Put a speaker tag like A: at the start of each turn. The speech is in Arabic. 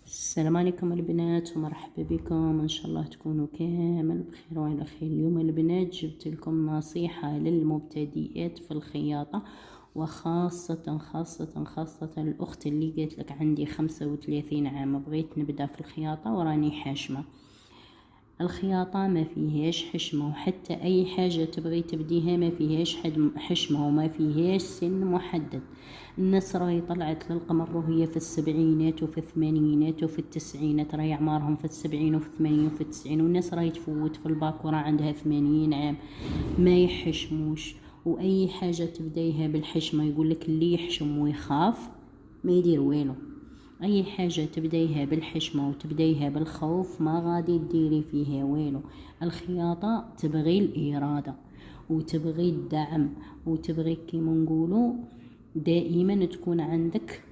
A: السلام عليكم البنات ومرحبا بكم، ان شاء الله تكونوا كامل بخير وعلى خير. اليوم البنات جبت لكم نصيحة للمبتدئات في الخياطة، وخاصة الاخت اللي قالت لك عندي 35 عام بغيت نبدا في الخياطة وراني حاشمة. الخياطة ما فيهاش حشمة، وحتى اي حاجة تبغي تبديها ما فيهاش حشمة وما فيهاش سن محدد. الناس راهي طلعت للقمر وهي في السبعينات وفي الثمانينات وفي التسعينات، راهي اعمارهم في السبعين وفي الثمانين وفي التسعين، والناس راهي تفوت في الباكورة عندها 80 عام ما يحشموش. واي حاجة تبديها بالحشمة يقولك اللي يحشم ويخاف ما يدير والو. اي حاجة تبديها بالحشمة وتبديها بالخوف ما غادي تديري فيها والو. الخياطة تبغي الإرادة وتبغي الدعم وتبغي كيما نقولوا دائما تكون عندك